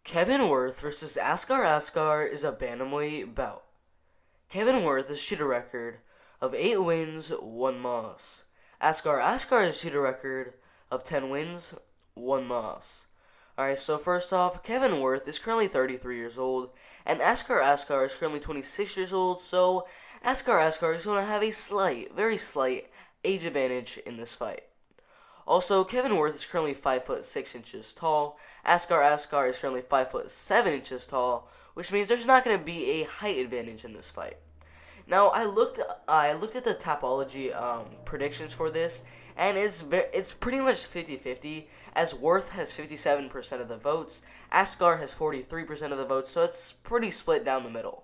Kevin Worth versus Askar is a bantamweight bout. Kevin Worth has shooter record of 8 wins, 1 loss. Askar has shooter record of 10 wins, 1 loss. Alright, so first off, Kevin Worth is currently 33 years old, and Askar is currently 26 years old, so Askar is going to have a very slight age advantage in this fight. Also, Kevin Worth is currently 5 foot 6 inches tall. Askar is currently 5 foot 7 inches tall, which means there's not going to be a height advantage in this fight. Now, I looked at the Tapology predictions for this, and it's pretty much 50-50, as Worth has 57% of the votes, Askar has 43% of the votes, so it's pretty split down the middle.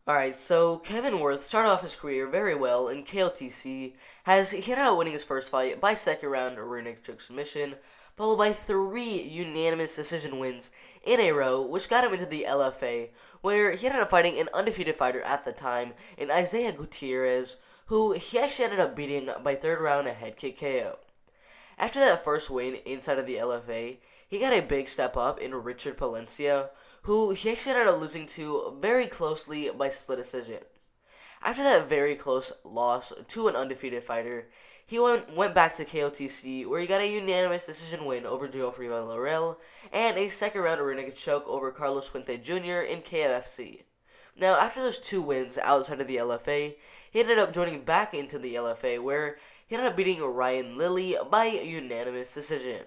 Alright, so Kevin Worth started off his career very well in KOTC. He ended up winning his first fight by second round rear naked choke submission, followed by 3 unanimous decision wins in a row, which got him into the LFA, where he ended up fighting an undefeated fighter at the time in Isaiah Gutierrez, who he actually ended up beating by third round a head kick KO. After that first win inside of the LFA, he got a big step up in Richard Palencia, who he actually ended up losing to very closely by split decision. After that very close loss to an undefeated fighter, he went back to KOTC, where he got a unanimous decision win over Geoffrey Villarreal and a second round rear naked choke over Carlos Fuente Jr. in KFC. Now, after those 2 wins outside of the LFA, he ended up joining back into the LFA, where he ended up beating Ryan Lilly by unanimous decision.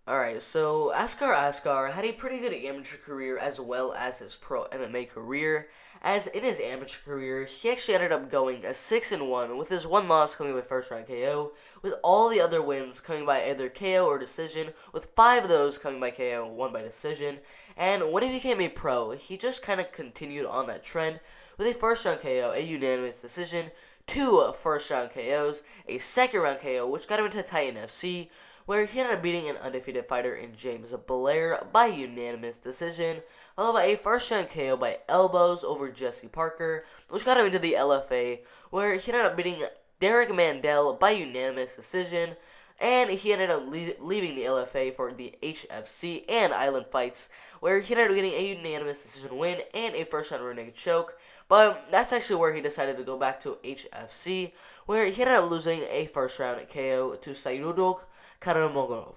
Alright, so Askar had a pretty good amateur career as well as his pro MMA career, as in his amateur career, he actually ended up going a 6-1, with his 1 loss coming by first round KO, with all the other wins coming by either KO or decision, with 5 of those coming by KO and 1 by decision. And when he became a pro, he just kind of continued on that trend, with a first round KO, a unanimous decision, 2 first round KOs, a second round KO, which got him into Titan FC, where he ended up beating an undefeated fighter in James Blair by unanimous decision, followed by a first round KO by elbows over Jesse Parker, which got him into the LFA, where he ended up beating Derek Mandel by unanimous decision, and he ended up leaving the LFA for the HFC and Island Fights, where he ended up getting a unanimous decision win and a first round rear naked choke. But that's actually where he decided to go back to HFC, where he ended up losing a first round KO to Sayudok Karamogov.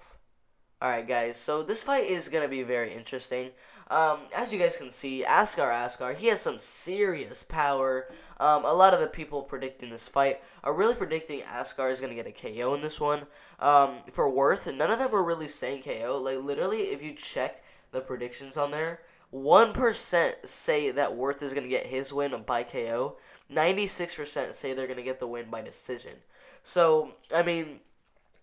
Alright guys, so this fight is going to be very interesting. As you guys can see, Askar, he has some serious power. A lot of the people predicting this fight are really predicting Askar is going to get a KO in this one. For Worth, none of them were really saying KO. Like, literally, if you check the predictions on there, 1% say that Worth is going to get his win by KO. 96% say they're going to get the win by decision. So, I mean,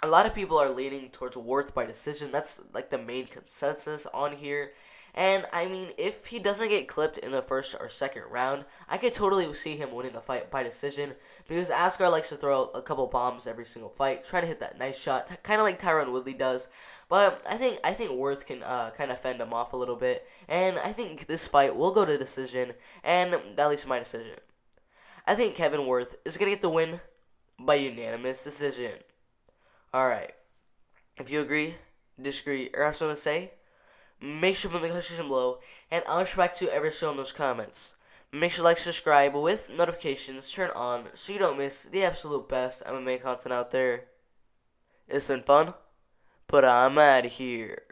a lot of people are leaning towards Worth by decision. That's like the main consensus on here. And I mean, if he doesn't get clipped in the first or second round, I could totally see him winning the fight by decision, because Askar likes to throw a couple bombs every single fight, trying to hit that nice shot, kind of like Tyron Woodley does. But I think Worth can kind of fend him off a little bit, and I think this fight will go to decision, and that leads to my decision. I think Kevin Worth is gonna get the win by unanimous decision. Alright, if you agree, disagree, or have something to say, make sure to put in the comment section below, and I'll answer back to every show in those comments. Make sure to like, subscribe with notifications turned on so you don't miss the absolute best MMA content out there. It's been fun, but I'm out of here.